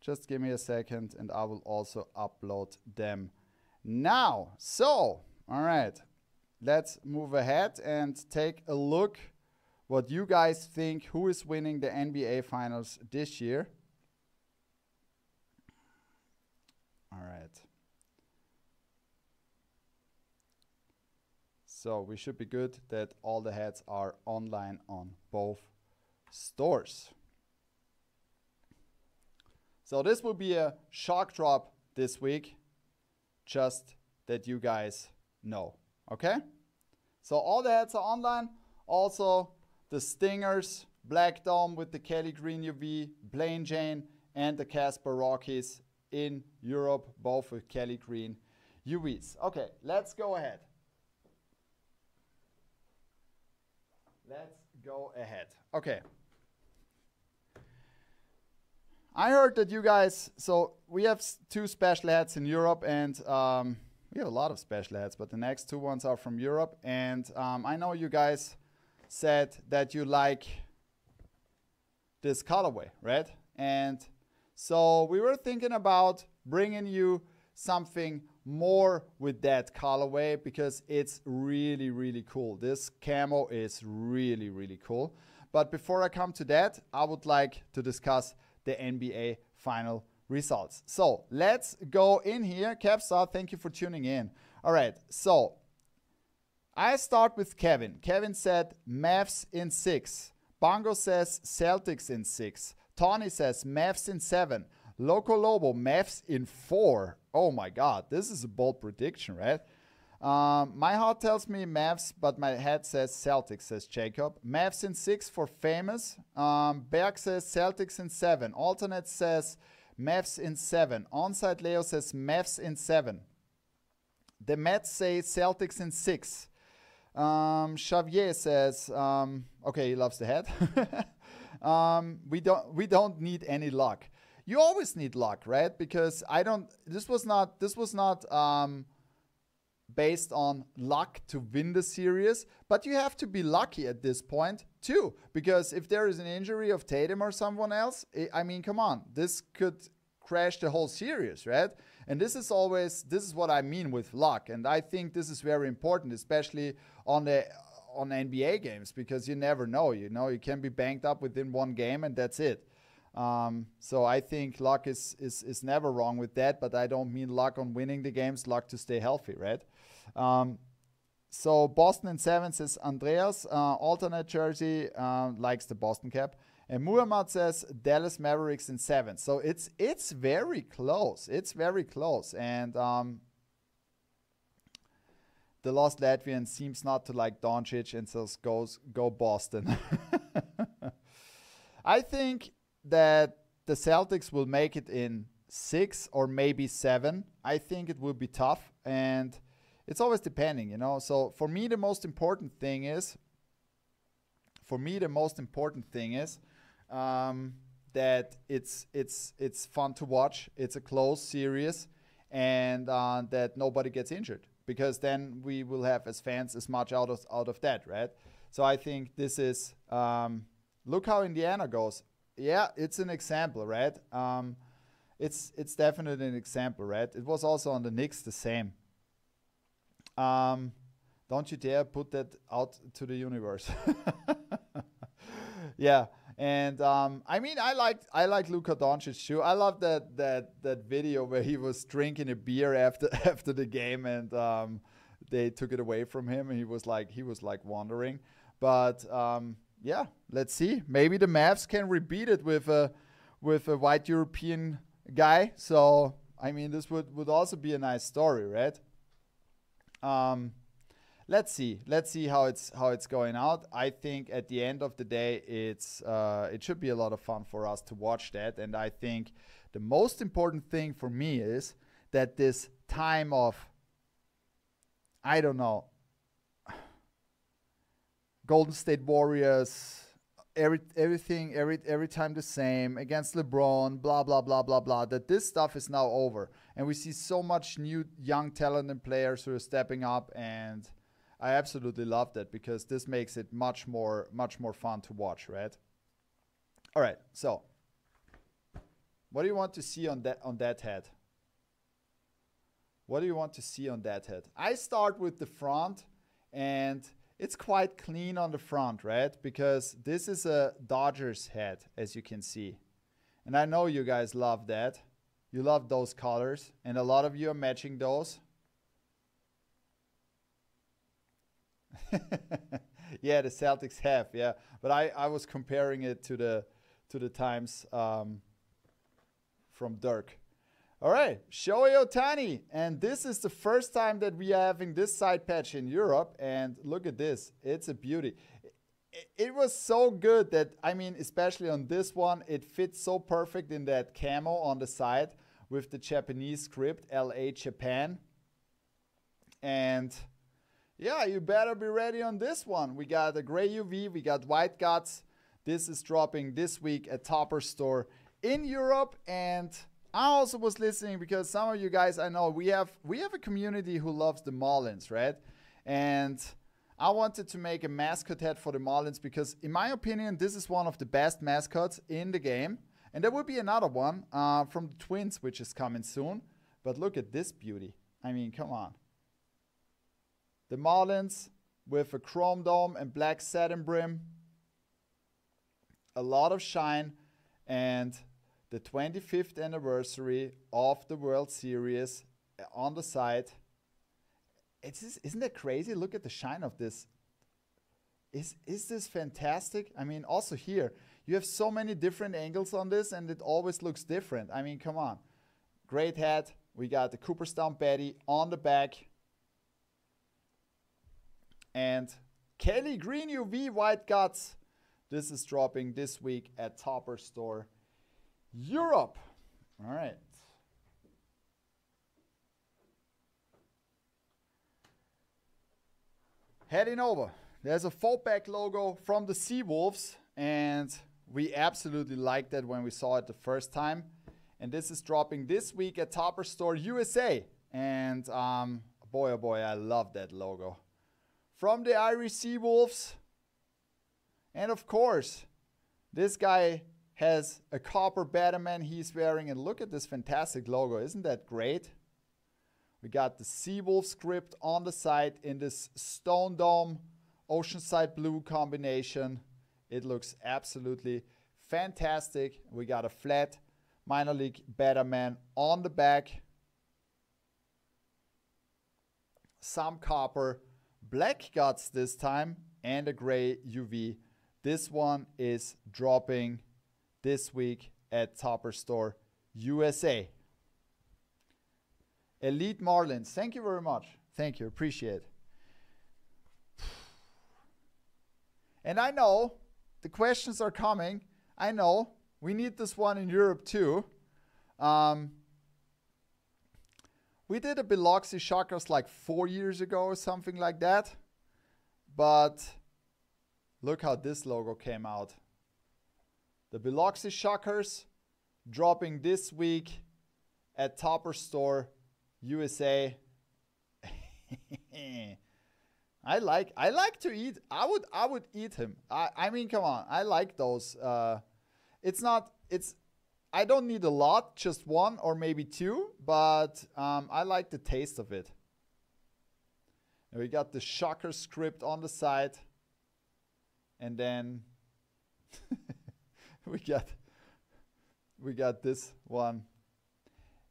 Just give me a second and I will also upload them now. So, all right, let's move ahead and take a look what you guys think, who is winning the NBA Finals this year. All right. So we should be good that all the heads are online on both stores. So this will be a shock drop this week, just that you guys know, okay? So all the heads are online. Also the Stingers, Black Dome with the Kelly Green UV, Plain Jane, and the Casper Rockies in Europe, both with Kelly Green UVs. Okay, let's go ahead. Let's go ahead. Okay. I heard that you guys, so we have two special heads in Europe, and we have a lot of special heads, but the next two ones are from Europe. And I know you guys said that you like this colorway, right? And so we were thinking about bringing you something more with that colorway because it's really, really cool. This camo is really, really cool. But before I come to that, I would like to discuss the NBA final results. So let's go in here. Capstar, thank you for tuning in. All right, so I start with Kevin. Kevin said Mavs in 6. Bongo says Celtics in 6. Tony says Mavs in 7. Loco Lobo, Mavs in 4. Oh my God, this is a bold prediction, right? My heart tells me Mavs, but my head says Celtics, says Jacob. Mavs in 6 for Famous. Berg says Celtics in 7. Alternate says Mavs in 7. Onside Leo says Mavs in 7. The Mets say Celtics in 6. Xavier says, okay, he loves the head. We don't need any luck. You always need luck, right? Because this was not based on luck to win the series, but you have to be lucky at this point too, because if there is an injury of Tatum or someone else, I mean, come on, this could crash the whole series, right? And this is what I mean with luck, and I think this is very important, especially on NBA games, because you never know, you can be banged up within one game and that's it. So I think luck is never wrong with that, but I don't mean luck on winning the games, luck to stay healthy, right? So Boston in 7 says Andreas, alternate jersey, likes the Boston cap. And Muhammad says Dallas Mavericks in 7. So it's very close. It's very close. And the lost Latvian seems not to like Doncic and says go Boston. I think that the Celtics will make it in 6 or maybe 7. I think it will be tough, and it's always depending, So for me, the most important thing is that it's fun to watch. It's a close series, and that nobody gets injured, because then we will have as fans as much out of that, right? So I think this is look how Indiana goes. Yeah, it's an example, right? It's definitely an example, right? It was also on the Knicks the same. Don't you dare put that out to the universe. Yeah, and I mean, I like Luka Doncic too. I love that video where he was drinking a beer after the game, and they took it away from him, and he was like wandering. But yeah, let's see. Maybe the Mavs can repeat it with a white European guy. So I mean, this would also be a nice story, right? Let's see how it's going out. I think at the end of the day, it should be a lot of fun for us to watch that. And I think the most important thing for me is that this time of, I don't know, Golden State Warriors, everything every time the same against LeBron, blah blah blah blah blah, that this stuff is now over, and we see so much new young talented players who are stepping up, and I absolutely love that, because this makes it much more fun to watch, right? All right, so what do you want to see on that head? What do you want to see on that head? I start with the front, and it's quite clean on the front, right? Because this is a Dodgers head, as you can see. And I know you guys love that. You love those colors, and a lot of you are matching those. Yeah, the Celtics have, yeah. But I was comparing it to the times from Dirk. All right, Shohei Ohtani. And this is the first time that we are having this side patch in Europe. And look at this. It's a beauty. It was so good that, I mean, especially on this one, it fits so perfect in that camo on the side with the Japanese script, LA Japan. And yeah, you better be ready on this one. We got a gray UV, we got white guts. This is dropping this week at Topper Store in Europe. And I also was listening, because some of you guys, I know we have a community who loves the Marlins, right? And I wanted to make a mascot head for the Marlins, because in my opinion, this is one of the best mascots in the game. And there will be another one from the Twins, which is coming soon. But look at this beauty. I mean, come on. The Marlins with a chrome dome and black satin brim. A lot of shine, and the 25th anniversary of the World Series on the side. Isn't that crazy? Look at the shine of this. Is this fantastic? I mean, also here, you have so many different angles on this, and it always looks different. I mean, come on. Great hat. We got the Cooperstown Betty on the back. And Kelly Green UV White Guts. This is dropping this week at Topper Store Europe. All right. Heading over. There's a fallback logo from the Seawolves, and we absolutely liked that when we saw it the first time. And this is dropping this week at Topper Store USA. And boy, oh boy, I love that logo. From the Irish Seawolves. And of course, this guy has a copper Batman he's wearing. And look at this fantastic logo. Isn't that great? We got the Seawolf script on the side in this Stone Dome Oceanside blue combination. It looks absolutely fantastic. We got a flat minor league Batman on the back. Some copper, black guts this time, and a gray UV. This one is dropping this week at Topper Store USA. Elite Marlins, thank you very much. Thank you, appreciate it. And I know the questions are coming. I know we need this one in Europe too. We did a Biloxi Shockers like 4 years ago or something like that. But look how this logo came out. The Biloxi Shockers dropping this week at Topper Store USA. I like to eat. I would eat him. I mean, come on. I like those. I don't need a lot, just one or maybe two, but I like the taste of it. And we got the Shocker script on the side. And then we got this one.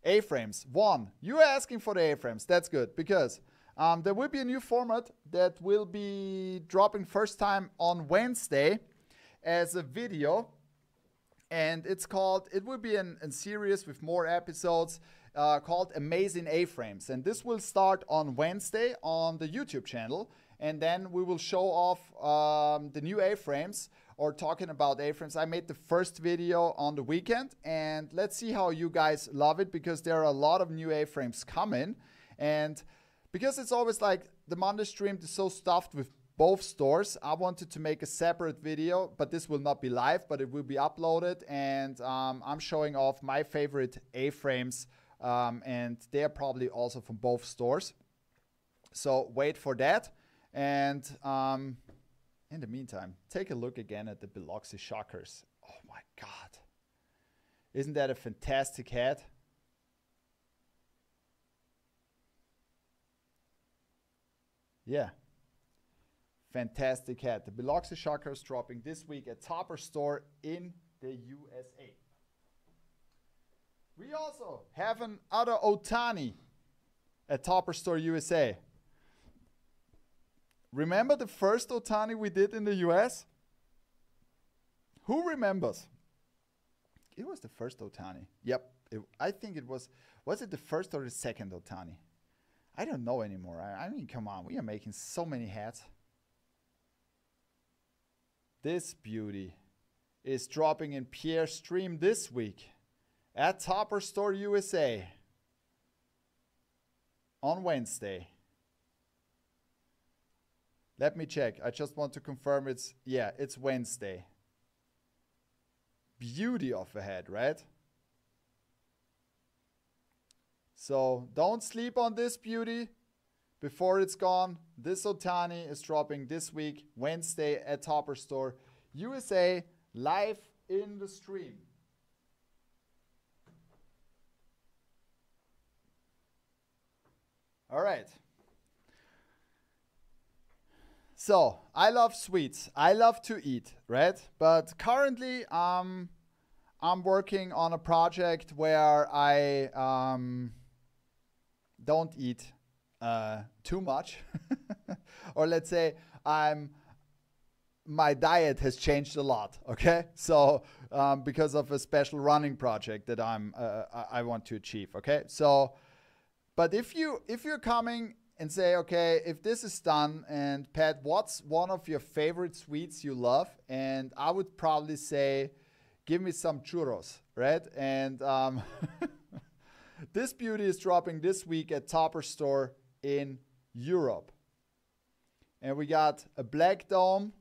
A-frames. One. You are asking for the A-frames. That's good because there will be a new format that will be dropping first time on Wednesday as a video. And it will be a series with more episodes called Amazing A-frames. And this will start on Wednesday on the YouTube channel. And then we will show off the new A-frames or talking about A-frames. I made the first video on the weekend. And let's see how you guys love it because there are a lot of new A-frames coming. And because it's always like the Monday stream is so stuffed with both stores, I wanted to make a separate video, but this will not be live, but it will be uploaded. And I'm showing off my favorite A-frames. And they're probably also from both stores. So wait for that. And in the meantime, take a look again at the Biloxi Shockers. Oh my God. Isn't that a fantastic hat? Yeah. Fantastic hat. The Biloxi Shockers dropping this week at Topper Store in the USA. We also have another Ohtani at Topper Store USA. Remember the first Ohtani we did in the US? Who remembers? It was the first Ohtani. Yep. I think it was it the first or the second Ohtani? I don't know anymore. I mean, come on. We are making so many hats. This beauty is dropping in Pierre's stream this week at Topper Store USA on Wednesday. Let me check. I just want to confirm it's Wednesday. Beauty of a head, right? So don't sleep on this beauty before it's gone. This Ohtani is dropping this week, Wednesday at Topper Store USA, live in the stream. All right. So I love sweets. I love to eat, right? But currently, I'm working on a project where I don't eat too much, or let's say my diet has changed a lot. Okay, so because of a special running project that I want to achieve. Okay, so but if you're coming and say, okay, if this is done, and Pat, what's one of your favorite sweets you love? And I would probably say, give me some churros, right? And this beauty is dropping this week at Topper Store in Europe. And we got a black dome.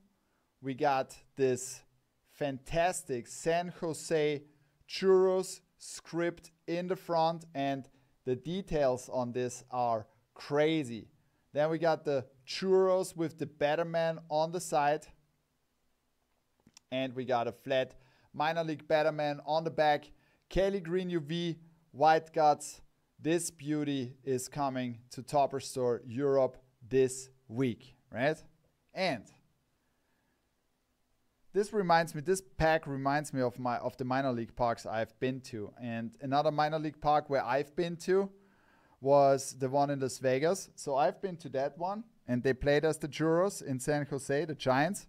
We got this fantastic San Jose churros script in the front. And the details on this are crazy. Then we got the Churros with the Betterman on the side. And we got a flat minor league Betterman on the back. Kelly Green UV, White Guts. This beauty is coming to Topper Store Europe this week, right? And this pack reminds me of the minor league parks I've been to. And another minor league park where I've been to was the one in Las Vegas. So I've been to that one, and they played us the Churros in San Jose, the Giants.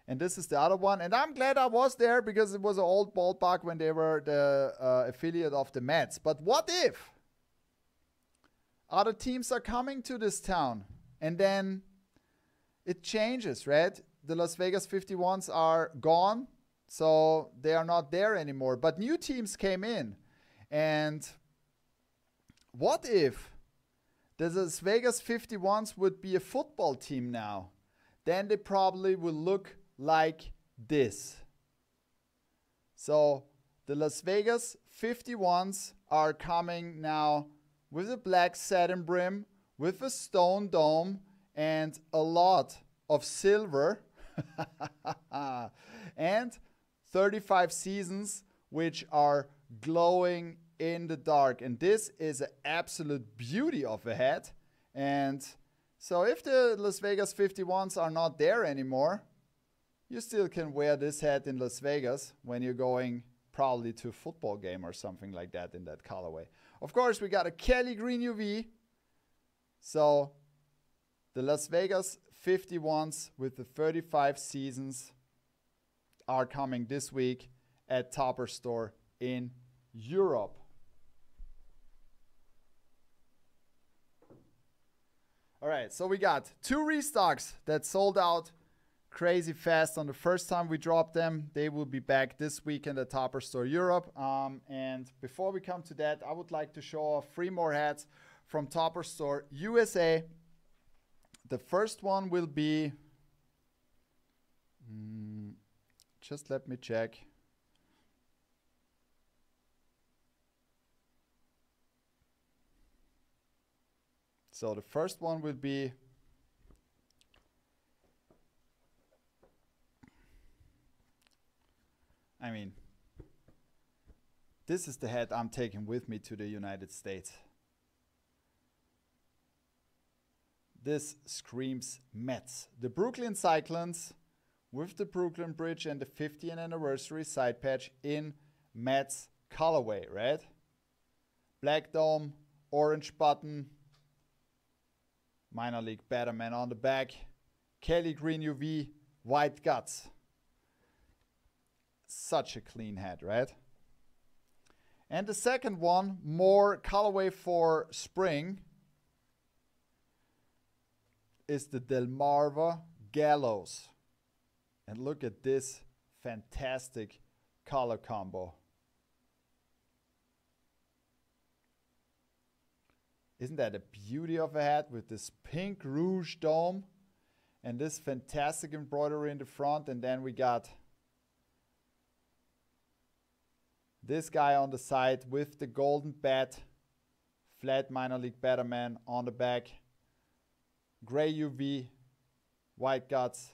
And this is the other one. And I'm glad I was there because it was an old ballpark when they were the affiliate of the Mets. But what if other teams are coming to this town and then it changes, right? The Las Vegas 51s are gone, so they are not there anymore. But new teams came in. And what if the Las Vegas 51s would be a football team now? Then they probably will look like this. So the Las Vegas 51s are coming now with a black satin brim, with a stone dome, and a lot of silver. And 35 seasons, which are glowing in the dark. And this is an absolute beauty of a hat. And so if the Las Vegas 51s are not there anymore, you still can wear this hat in Las Vegas when you're going probably to a football game or something like that in that colorway. Of course, we got a Kelly Green UV. So the Las Vegas 51s with the 35 seasons are coming this week at Topper Store in Europe. All right, so we got 2 restocks that sold out crazy fast on the first time we dropped them. They will be back this weekend at Topper Store Europe. And before we come to that, I would like to show off 3 more hats from Topper Store USA. The first one will be, just let me check. So the first one will be this is the hat I'm taking with me to the United States. This screams Mets. The Brooklyn Cyclones with the Brooklyn Bridge and the 50th anniversary side patch in Mets colorway, right? Black dome, orange button, minor league Betterman on the back, Kelly Green UV, white guts. Such a clean hat, right? And the second one, more colorway for spring, is the Delmarva Gallows. And look at this fantastic color combo. Isn't that a beauty of a hat with this pink rouge dome and this fantastic embroidery in the front? And then we got this guy on the side with the golden bat, flat minor league Betterman on the back, gray UV, white guts.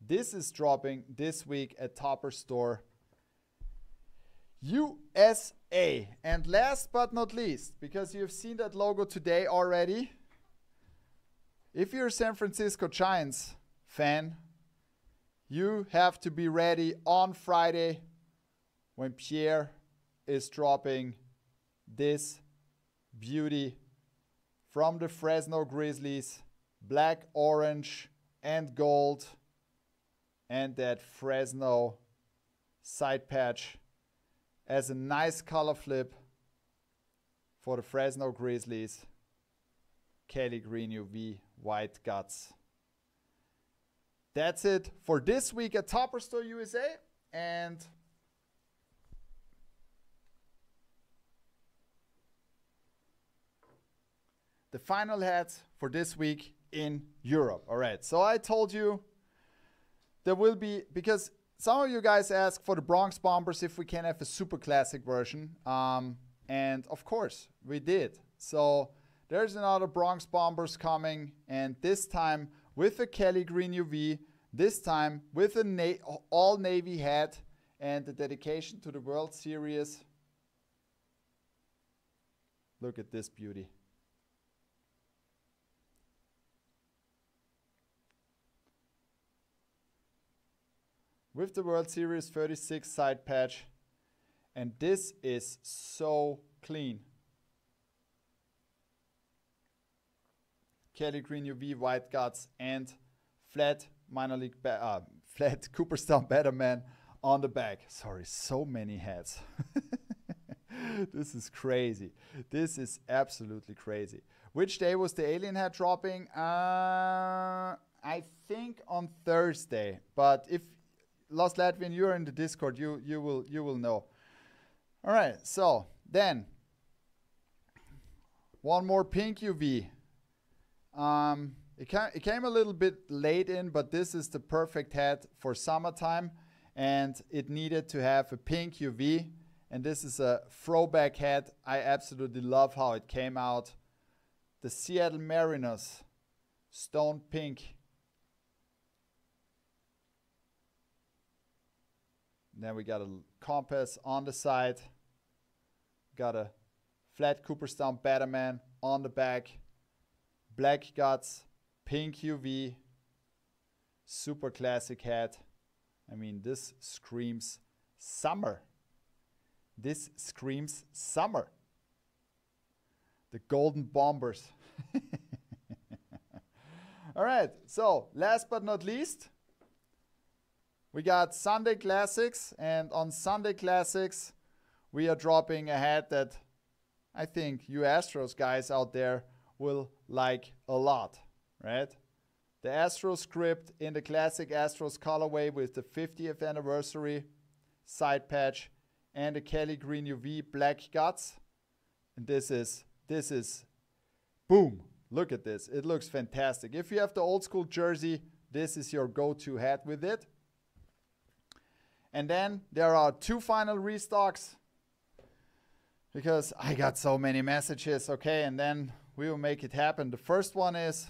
This is dropping this week at Topper Store USA. And last but not least, because you've seen that logo today already, if you're a San Francisco Giants fan, you have to be ready on Friday when Pierre is dropping this beauty from the Fresno Grizzlies, black, orange, and gold, and that Fresno side patch as a nice color flip for the Fresno Grizzlies. Kelly Green UV, white guts. That's it for this week at Topper Store USA. And the final hats for this week in Europe. All right, so I told you there will be, because some of you guys asked for the Bronx Bombers if we can have a super classic version. And of course we did. So there's another Bronx Bombers coming, and this time with a Kelly Green UV, this time with a all navy hat and the dedication to the World Series. Look at this beauty. With the World Series 36 side patch, and this is so clean. Kelly Green UV White Guts and flat minor league flat Cooperstown Batterman on the back. Sorry, so many hats. This is crazy. This is absolutely crazy. Which day was the alien hat dropping? I think on Thursday. But if Lost Latvian, you're in the Discord, you will know. All right, so then one more pink UV. It came a little bit late in, but this is the perfect hat for summertime, and it needed to have a pink UV, and this is a throwback hat. I absolutely love how it came out. The Seattle Mariners Stone Pink. Then we got a compass on the side. Got a flat Cooperstown Batterman on the back. Black Guts, pink UV, super classic hat. I mean, this screams summer. This screams summer. The Golden Bombers. All right, so last but not least, we got Sunday Classics, and on Sunday Classics, we are dropping a hat that I think you Astros guys out there will like a lot, right? The Astros script in the classic Astros colorway with the 50th anniversary side patch and the Kelly Green UV Black Guts. And this is boom. Look at this. It looks fantastic. If you have the old school jersey, this is your go-to hat with it. And then there are 2 final restocks because I got so many messages, okay? And then we will make it happen. The first one is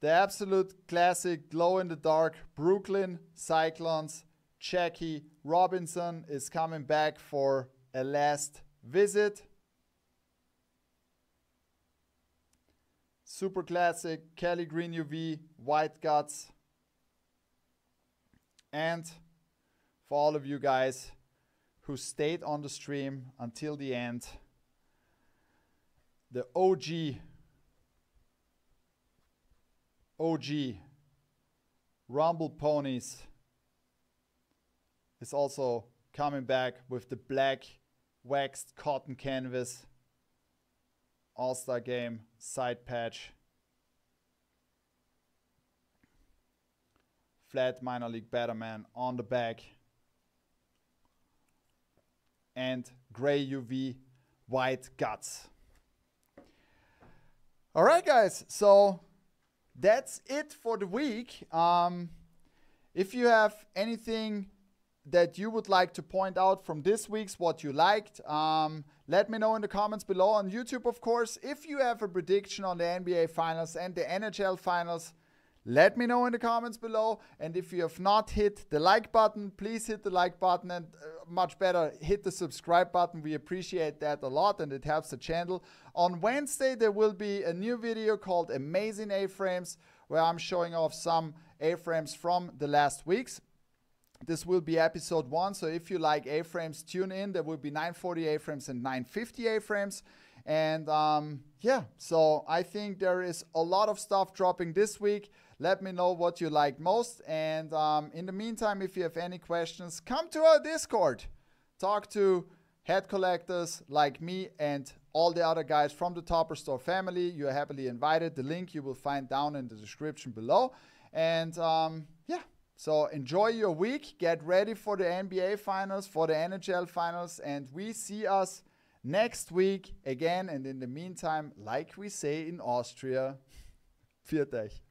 the absolute classic glow-in-the-dark Brooklyn Cyclones. Jackie Robinson is coming back for a last visit. Super classic Kelly Green UV White Guts. And for all of you guys who stayed on the stream until the end, the OG Rumble Ponies is also coming back with the black waxed cotton canvas All-Star Game side patch. Flat minor league Batterman on the back. And gray UV White Guts. All right, guys, so that's it for the week. If you have anything that you would like to point out from this week's, what you liked, let me know in the comments below on YouTube, of course. If you have a prediction on the NBA Finals and the NHL Finals, let me know in the comments below. And if you have not hit the like button, please hit the like button, and much better, hit the subscribe button. We appreciate that a lot, and it helps the channel. On Wednesday, there will be a new video called Amazing A-Frames, where I'm showing off some A-Frames from the last weeks. This will be episode 1, so if you like A-Frames, tune in. There will be 940 A-Frames and 950 A-Frames. And yeah, so I think there is a lot of stuff dropping this week. Let me know what you like most. And in the meantime, if you have any questions, come to our Discord. Talk to hat collectors like me and all the other guys from the Topper Store family. You are happily invited. The link you will find down in the description below. And yeah, so enjoy your week. Get ready for the NBA Finals, for the NHL Finals. And we see us next week again. And in the meantime, like we say in Austria, Pfiat euch.